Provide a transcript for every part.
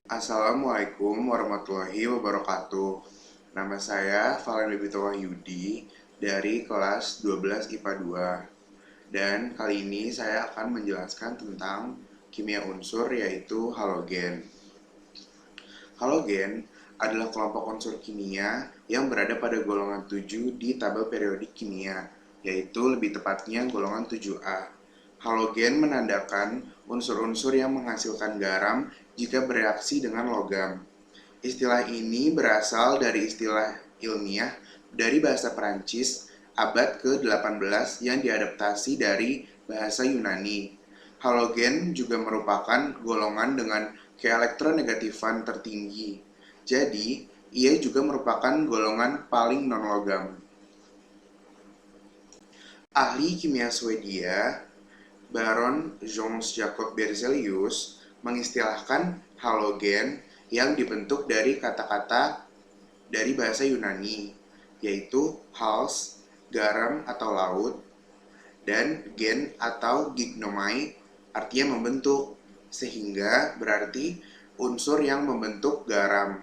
Assalamualaikum warahmatullahi wabarakatuh. Nama saya Valen Bibito Wahyudi dari kelas 12 IPA 2. Dan kali ini saya akan menjelaskan tentang kimia unsur yaitu halogen. Halogen adalah kelompok unsur kimia yang berada pada golongan 7 di tabel periodik kimia, yaitu lebih tepatnya golongan 7A. Halogen menandakan unsur-unsur yang menghasilkan garam jika bereaksi dengan logam. Istilah ini berasal dari istilah ilmiah dari bahasa Perancis abad ke-18 yang diadaptasi dari bahasa Yunani. Halogen juga merupakan golongan dengan keelektronegatifan tertinggi. Jadi, ia juga merupakan golongan paling non-logam. Ahli kimia Swedia, Baron Jöns Jacob Berzelius, mengistilahkan halogen yang dibentuk dari kata-kata dari bahasa Yunani, yaitu hals, garam atau laut, dan gen atau gignomai, artinya membentuk, sehingga berarti unsur yang membentuk garam.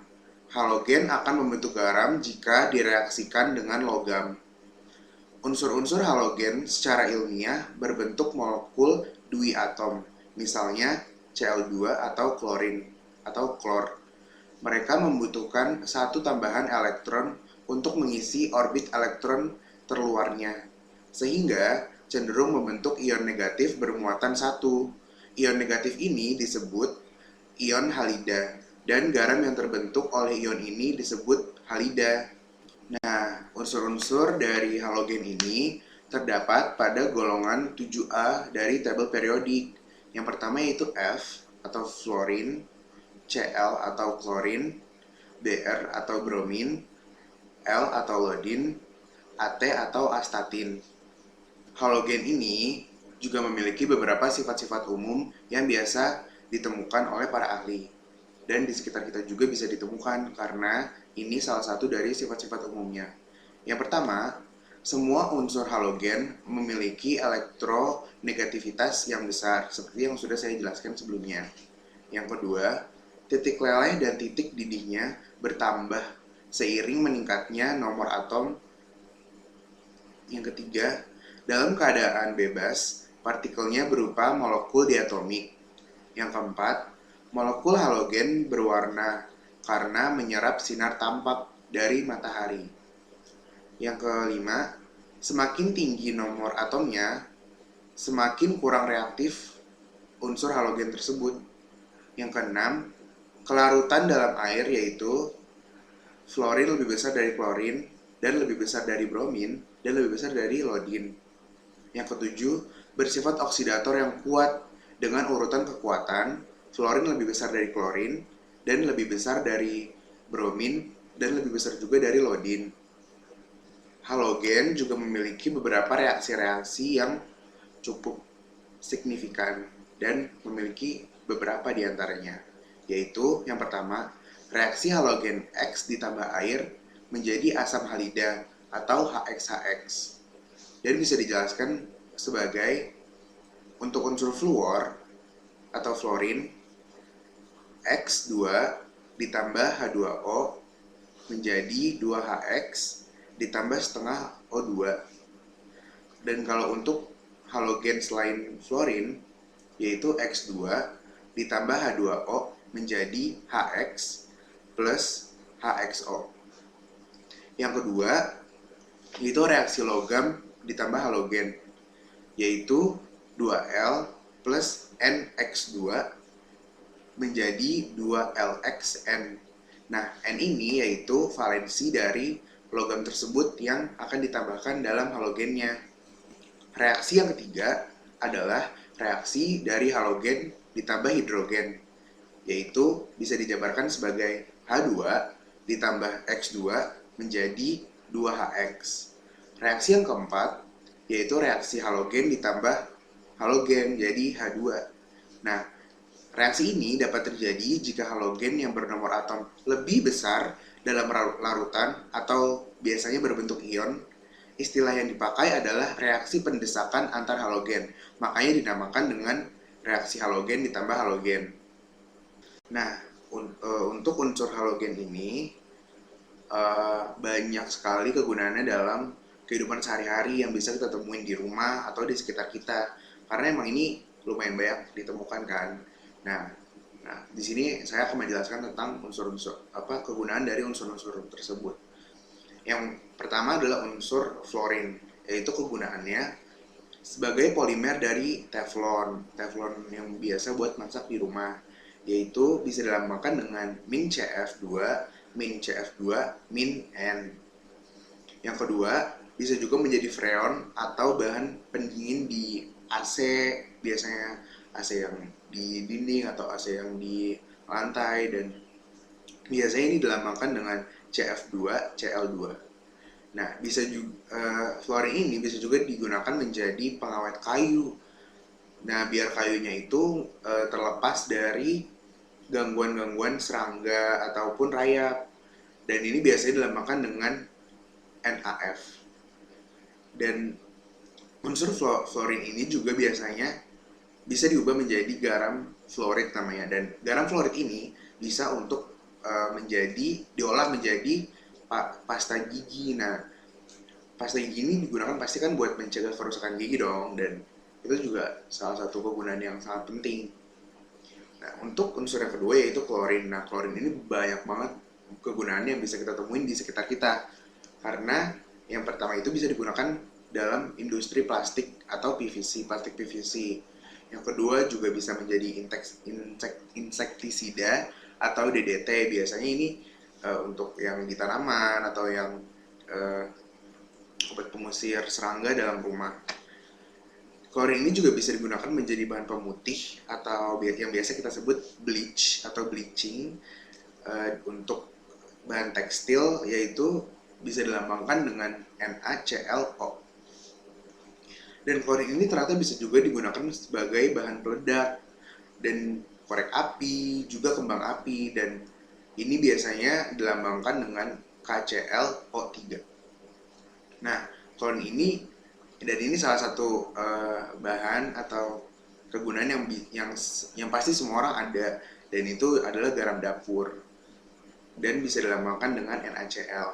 Halogen akan membentuk garam jika direaksikan dengan logam. Unsur-unsur halogen secara ilmiah berbentuk molekul dui atom, misalnya Cl2 atau klorin atau klor. Mereka membutuhkan satu tambahan elektron untuk mengisi orbit elektron terluarnya, sehingga cenderung membentuk ion negatif bermuatan satu. Ion negatif ini disebut ion halida, dan garam yang terbentuk oleh ion ini disebut halida. Nah, unsur-unsur dari halogen ini terdapat pada golongan 7A dari tabel periodik. Yang pertama yaitu F atau fluorin, Cl atau klorin, Br atau bromin, L atau lodin, At atau astatin. Halogen ini juga memiliki beberapa sifat-sifat umum yang biasa ditemukan oleh para ahli. Dan di sekitar kita juga bisa ditemukan karena ini salah satu dari sifat-sifat umumnya. Yang pertama, semua unsur halogen memiliki elektronegativitas yang besar, seperti yang sudah saya jelaskan sebelumnya. Yang kedua, titik leleh dan titik didihnya bertambah seiring meningkatnya nomor atom. Yang ketiga, dalam keadaan bebas, partikelnya berupa molekul diatomik. Yang keempat, molekul halogen berwarna karena menyerap sinar tampak dari matahari. Yang kelima, semakin tinggi nomor atomnya, semakin kurang reaktif unsur halogen tersebut. Yang keenam, kelarutan dalam air yaitu fluorin lebih besar dari klorin, dan lebih besar dari bromin, dan lebih besar dari lodin. Yang ketujuh, bersifat oksidator yang kuat dengan urutan kekuatan, fluorin lebih besar dari klorin, dan lebih besar dari bromin, dan lebih besar juga dari lodin. Halogen juga memiliki beberapa reaksi-reaksi yang cukup signifikan dan memiliki beberapa diantaranya, yaitu yang pertama, reaksi halogen X ditambah air menjadi asam halida atau HXHX, dan bisa dijelaskan sebagai untuk unsur fluor atau fluorin, X2 ditambah H2O menjadi 2HX ditambah setengah O2. Dan kalau untuk halogen selain fluorin, yaitu X2 ditambah H2O menjadi HX plus HXO. Yang kedua, yaitu reaksi logam ditambah halogen, yaitu 2L plus NX2 menjadi 2LXN. Nah, N ini yaitu valensi dari logam tersebut yang akan ditambahkan dalam halogennya. Reaksi yang ketiga adalah reaksi dari halogen ditambah hidrogen, yaitu bisa dijabarkan sebagai H2 ditambah X2 menjadi 2HX. Reaksi yang keempat yaitu reaksi halogen ditambah halogen jadi H2. Nah, reaksi ini dapat terjadi jika halogen yang bernomor atom lebih besar dalam larutan atau biasanya berbentuk ion. Istilah yang dipakai adalah reaksi pendesakan antar halogen, makanya dinamakan dengan reaksi halogen ditambah halogen. Nah, untuk unsur halogen ini banyak sekali kegunaannya dalam kehidupan sehari-hari yang bisa kita temuin di rumah atau di sekitar kita. Karena emang ini lumayan banyak ditemukan kan. Nah, di sini saya akan menjelaskan tentang unsur-unsur kegunaan dari unsur-unsur tersebut. Yang pertama adalah unsur fluorin, yaitu kegunaannya sebagai polimer dari teflon. Teflon yang biasa buat masak di rumah, yaitu bisa dilambangkan dengan Min CF2, Min CF2, Min N. Yang kedua, bisa juga menjadi freon atau bahan pendingin di AC, biasanya AC yang di dinding atau AC yang di lantai, dan biasanya ini dilambangkan dengan CF2, CL2. Nah, bisa juga fluorin ini bisa juga digunakan menjadi pengawet kayu. Nah, biar kayunya itu terlepas dari gangguan-gangguan serangga ataupun rayap. Dan ini biasanya dilambangkan dengan NaF. Dan unsur fluorin ini juga biasanya bisa diubah menjadi garam fluorid namanya. Dan garam fluorid ini bisa untuk diolah menjadi pasta gigi. Nah, pasta gigi ini digunakan pasti kan buat mencegah kerusakan gigi dong, dan itu juga salah satu kegunaan yang sangat penting. Nah, untuk unsur yang kedua yaitu klorin. Nah, klorin ini banyak banget kegunaannya yang bisa kita temuin di sekitar kita. Karena yang pertama itu bisa digunakan dalam industri plastik atau PVC, plastik PVC. Yang kedua juga bisa menjadi insektisida atau DDT. Biasanya ini untuk yang di tanaman atau yang obat pengusir serangga dalam rumah. Klorin ini juga bisa digunakan menjadi bahan pemutih atau yang biasa kita sebut bleach atau bleaching untuk bahan tekstil, yaitu bisa dilambangkan dengan NaClO. Dan klorin ini ternyata bisa juga digunakan sebagai bahan peledak dan korek api, juga kembang api, dan ini biasanya dilambangkan dengan KClO3. Nah, klorin ini salah satu bahan atau kegunaan yang pasti semua orang ada, dan itu adalah garam dapur dan bisa dilambangkan dengan NaCl.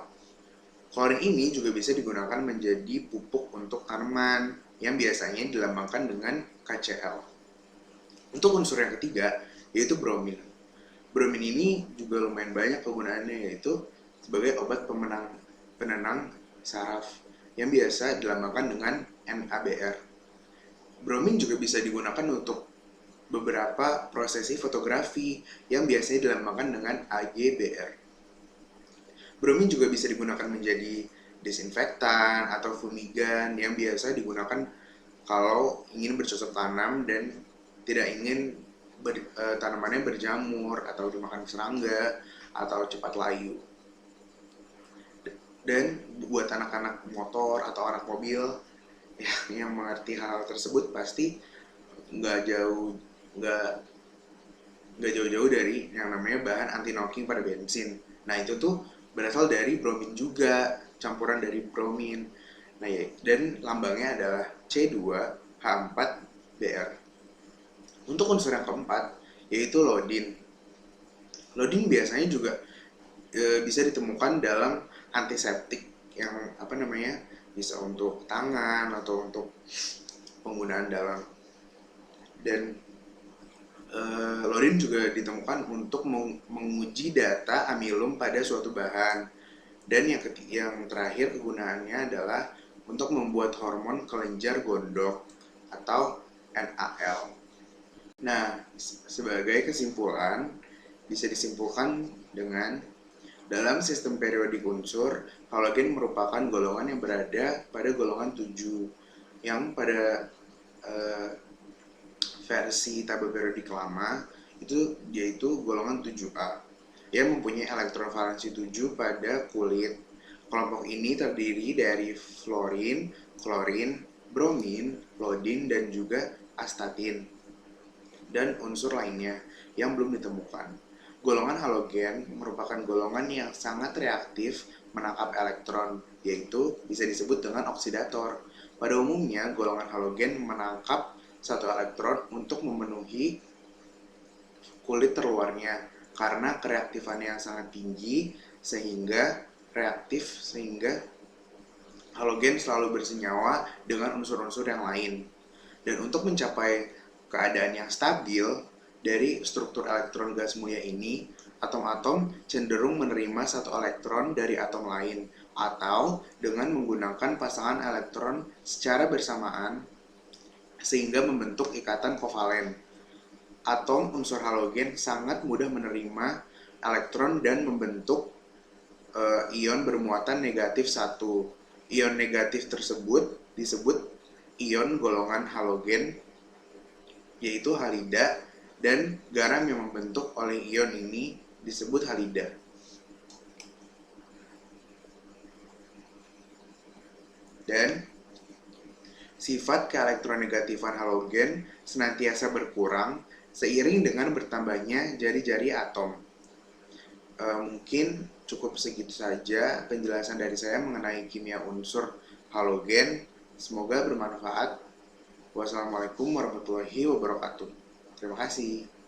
Klorin ini juga bisa digunakan menjadi pupuk untuk tanaman yang biasanya dilambangkan dengan KCl. Untuk unsur yang ketiga yaitu bromin. Bromin ini juga lumayan banyak kegunaannya, yaitu sebagai obat penenang saraf yang biasa dilambangkan dengan NaBr. Bromin juga bisa digunakan untuk beberapa prosesi fotografi yang biasanya dilambangkan dengan AgBr. Bromin juga bisa digunakan menjadi desinfektan atau fumigan yang biasa digunakan kalau ingin bercocok tanam dan tidak ingin tanamannya berjamur atau dimakan serangga atau cepat layu. Dan buat anak-anak motor atau anak mobil yang mengerti hal tersebut pasti nggak jauh-jauh dari yang namanya bahan anti knocking pada bensin. Nah, itu tuh berasal dari bromin juga, campuran dari bromin. Nah, dan lambangnya adalah C2H4Br. Untuk unsur yang keempat yaitu lodin. Lodin biasanya juga bisa ditemukan dalam antiseptik yang bisa untuk tangan atau untuk penggunaan dalam. Dan lodin juga ditemukan untuk menguji data amilum pada suatu bahan. Dan yang terakhir kegunaannya adalah untuk membuat hormon kelenjar gondok atau NAL. Nah, sebagai kesimpulan, bisa disimpulkan dengan dalam sistem periodik unsur, halogen merupakan golongan yang berada pada golongan 7, yang pada versi tabel periodik lama itu yaitu golongan 7A yang mempunyai elektron valensi 7 pada kulit. Kelompok ini terdiri dari fluorin, klorin, bromin, lodin, dan juga astatin, dan unsur lainnya yang belum ditemukan. Golongan halogen merupakan golongan yang sangat reaktif menangkap elektron, yaitu bisa disebut dengan oksidator. Pada umumnya, golongan halogen menangkap satu elektron untuk memenuhi kulit terluarnya. karena kereaktifannya yang sangat tinggi sehingga halogen selalu bersenyawa dengan unsur-unsur yang lain. Dan untuk mencapai keadaan yang stabil dari struktur elektron gas mulia ini, atom-atom cenderung menerima satu elektron dari atom lain atau dengan menggunakan pasangan elektron secara bersamaan sehingga membentuk ikatan kovalen. Atom unsur halogen sangat mudah menerima elektron dan membentuk ion bermuatan negatif 1. Ion negatif tersebut disebut ion golongan halogen, yaitu halida, dan garam yang membentuk oleh ion ini disebut halida. Dan sifat keelektronegatifan halogen senantiasa berkurang seiring dengan bertambahnya jari-jari atom. Mungkin cukup segitu saja penjelasan dari saya mengenai kimia unsur halogen. Semoga bermanfaat. Wassalamualaikum warahmatullahi wabarakatuh. Terima kasih.